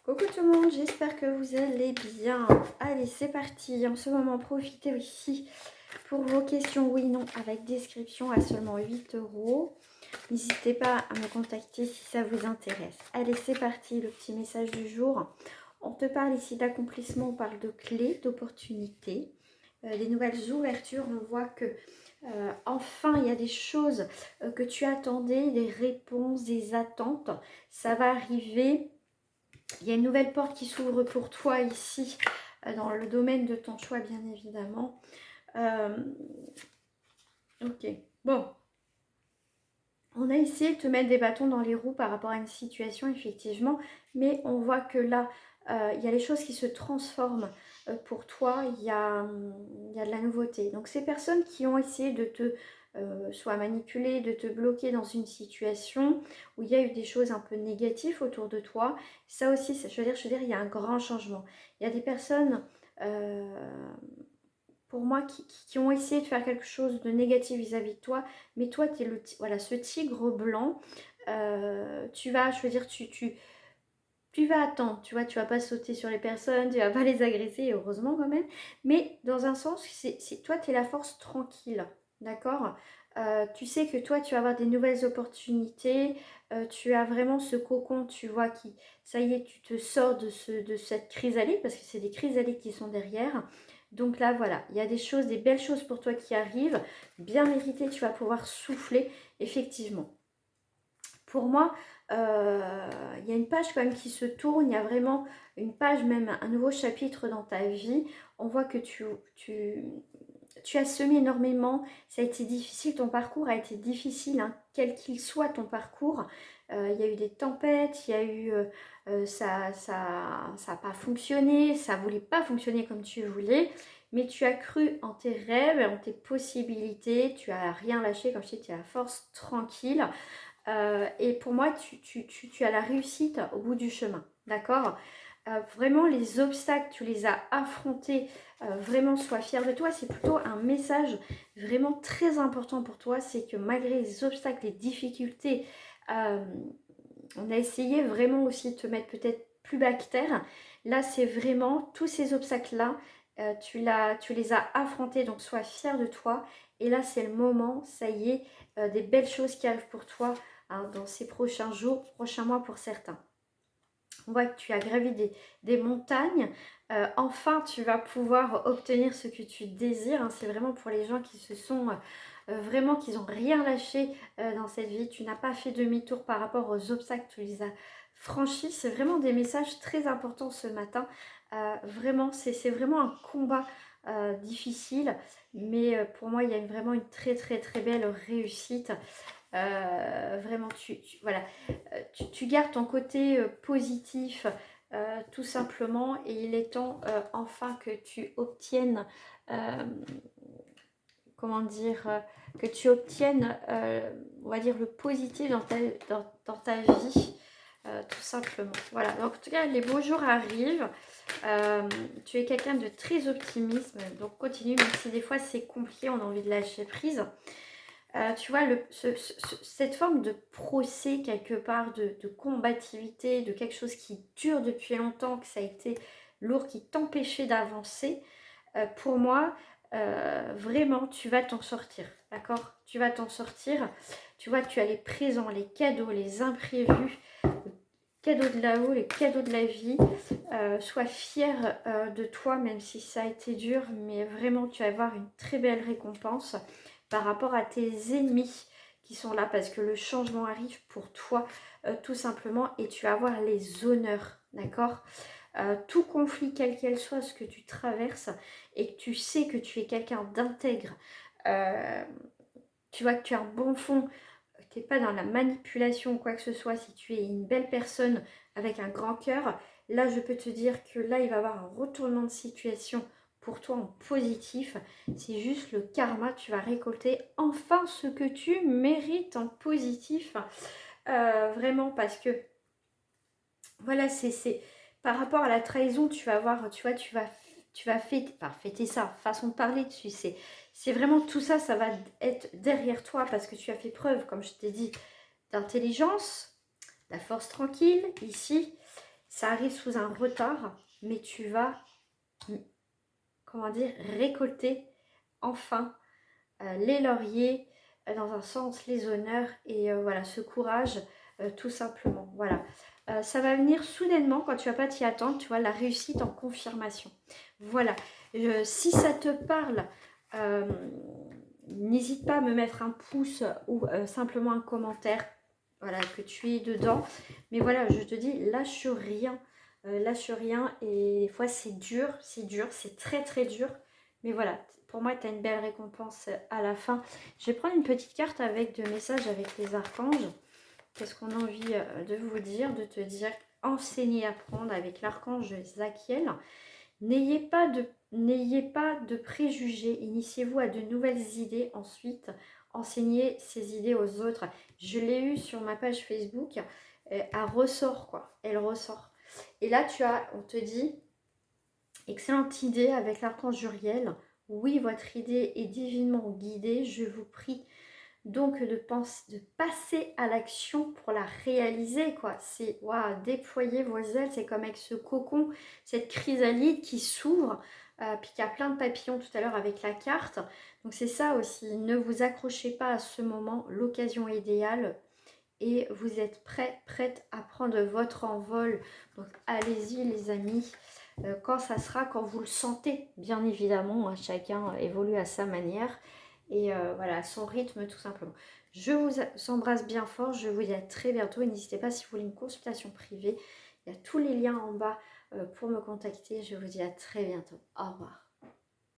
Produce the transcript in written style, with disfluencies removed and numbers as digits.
Coucou tout le monde, j'espère que vous allez bien. Allez, c'est parti. En ce moment, profitez aussi pour vos questions oui, non, avec description à seulement 8 euros. N'hésitez pas à me contacter si ça vous intéresse. Allez, c'est parti, le petit message du jour. On te parle ici d'accomplissement, on parle de clés, d'opportunités, des nouvelles ouvertures. On voit que enfin, il y a des choses que tu attendais, des réponses, des attentes. Ça va arriver. Il y a une nouvelle porte qui s'ouvre pour toi ici, dans le domaine de ton choix, bien évidemment. Ok, bon. On a essayé de te mettre des bâtons dans les roues par rapport à une situation, effectivement, mais on voit que là, il y a les choses qui se transforment pour toi, il y a de la nouveauté. Donc ces personnes qui ont essayé de te soit manipuler, de te bloquer dans une situation où il y a eu des choses un peu négatives autour de toi, ça aussi, je veux dire, il y a un grand changement. Il y a des personnes... pour moi, qui ont essayé de faire quelque chose de négatif vis-à-vis de toi, mais toi, tu es voilà, ce tigre blanc, tu vas, je veux dire, tu vas attendre, tu vois, tu vas pas sauter sur les personnes, tu vas pas les agresser, heureusement quand même, mais dans un sens, toi, tu es la force tranquille, d'accord. Tu sais que toi, tu vas avoir des nouvelles opportunités, tu as vraiment ce cocon, tu vois, qui, ça y est, tu te sors de cette chrysalide, parce que c'est des chrysalides qui sont derrière. Donc là, voilà, il y a des choses, des belles choses pour toi qui arrivent, bien méritées, tu vas pouvoir souffler, effectivement. Pour moi, il y a une page quand même qui se tourne, il y a vraiment une page, même un nouveau chapitre dans ta vie. On voit que tu as semé énormément, ça a été difficile, ton parcours a été difficile, hein, quel qu'il soit ton parcours. Il y a eu des tempêtes, il y a eu... ça n'a pas fonctionné, ça ne voulait pas fonctionner comme tu voulais, mais tu as cru en tes rêves, en tes possibilités, tu n'as rien lâché, comme je dis, tu es à force tranquille. Et pour moi, tu as la réussite au bout du chemin, d'accord. Vraiment, les obstacles, tu les as affrontés, vraiment, sois fier de toi. C'est plutôt un message vraiment très important pour toi, c'est que malgré les obstacles, les difficultés, on a essayé vraiment aussi de te mettre peut-être plus bas que terre. Là, c'est vraiment tous ces obstacles-là, tu les as affrontés, donc sois fier de toi. Et là, c'est le moment, ça y est, des belles choses qui arrivent pour toi, hein, dans ces prochains jours, prochains mois pour certains. On voit que tu as gravi des montagnes. Enfin, tu vas pouvoir obtenir ce que tu désires, hein. C'est vraiment pour les gens qui se sont vraiment, qui n'ont rien lâché dans cette vie. Tu n'as pas fait demi-tour par rapport aux obstacles, tu les as franchis. C'est vraiment des messages très importants ce matin. Vraiment, c'est vraiment un combat difficile. Mais pour moi, il y a vraiment une très très très belle réussite. Vraiment, voilà, tu gardes ton côté positif, tout simplement, et il est temps enfin que tu obtiennes, comment dire, que tu obtiennes, on va dire, le positif dans ta vie, tout simplement. Voilà, donc en tout cas, les beaux jours arrivent. Tu es quelqu'un de très optimiste, donc continue, même si des fois c'est compliqué, on a envie de lâcher prise. Tu vois, cette forme de procès quelque part, de combativité, de quelque chose qui dure depuis longtemps, que ça a été lourd, qui t'empêchait d'avancer, pour moi, vraiment, tu vas t'en sortir, d'accord. Tu vas t'en sortir. Tu vois, tu as les présents, les cadeaux, les imprévus, les cadeaux de là-haut, les cadeaux de la vie. Sois fier de toi, même si ça a été dur, mais vraiment, tu vas avoir une très belle récompense par rapport à tes ennemis qui sont là, parce que le changement arrive pour toi, tout simplement, et tu vas avoir les honneurs, d'accord. Tout conflit, quel qu'elle soit, ce que tu traverses, et que tu sais que tu es quelqu'un d'intègre, tu vois que tu as un bon fond, tu n'es pas dans la manipulation ou quoi que ce soit, si tu es une belle personne avec un grand cœur, là je peux te dire que là il va y avoir un retournement de situation pour toi en positif. C'est juste le karma, tu vas récolter enfin ce que tu mérites en positif, vraiment, parce que voilà, c'est par rapport à la trahison, tu vas voir, tu vois, tu vas fêter, enfin, fêter ça, façon de parler dessus, c'est vraiment tout ça, ça va être derrière toi, parce que tu as fait preuve, comme je t'ai dit, d'intelligence, la force tranquille, ici, ça arrive sous un retard, mais tu vas, comment dire, récolter enfin les lauriers, dans un sens, les honneurs, et voilà, ce courage, tout simplement. Voilà. Ça va venir soudainement quand tu vas pas t'y attendre, tu vois, la réussite en confirmation. Voilà. Si ça te parle, n'hésite pas à me mettre un pouce ou simplement un commentaire, voilà, que tu es dedans. Mais voilà, je te dis, lâche rien. Lâche rien, et des fois c'est dur, c'est très très dur. Mais voilà, pour moi, tu as une belle récompense à la fin. Je vais prendre une petite carte avec de messages avec les archanges. Qu'est-ce qu'on a envie de vous dire, de te dire, enseignez, apprendre avec l'archange Zachiel. N'ayez pas de préjugés, initiez-vous à de nouvelles idées ensuite, enseignez ces idées aux autres. Je l'ai eu sur ma page Facebook, elle ressort quoi, elle ressort. Et là, on te dit, excellente idée avec l'archange Uriel. Oui, votre idée est divinement guidée, je vous prie donc de passer à l'action pour la réaliser, quoi. C'est, waouh, déployer vos ailes, c'est comme avec ce cocon, cette chrysalide qui s'ouvre, puis qu'il y a plein de papillons tout à l'heure avec la carte. Donc c'est ça aussi, ne vous accrochez pas à ce moment, l'occasion est idéale, et vous êtes prête à prendre votre envol. Donc allez-y les amis, quand ça sera, quand vous le sentez, bien évidemment, hein, chacun évolue à sa manière. Et voilà, son rythme tout simplement. Je vous embrasse bien fort, je vous dis à très bientôt. Et n'hésitez pas, si vous voulez une consultation privée, il y a tous les liens en bas pour me contacter. Je vous dis à très bientôt. Au revoir.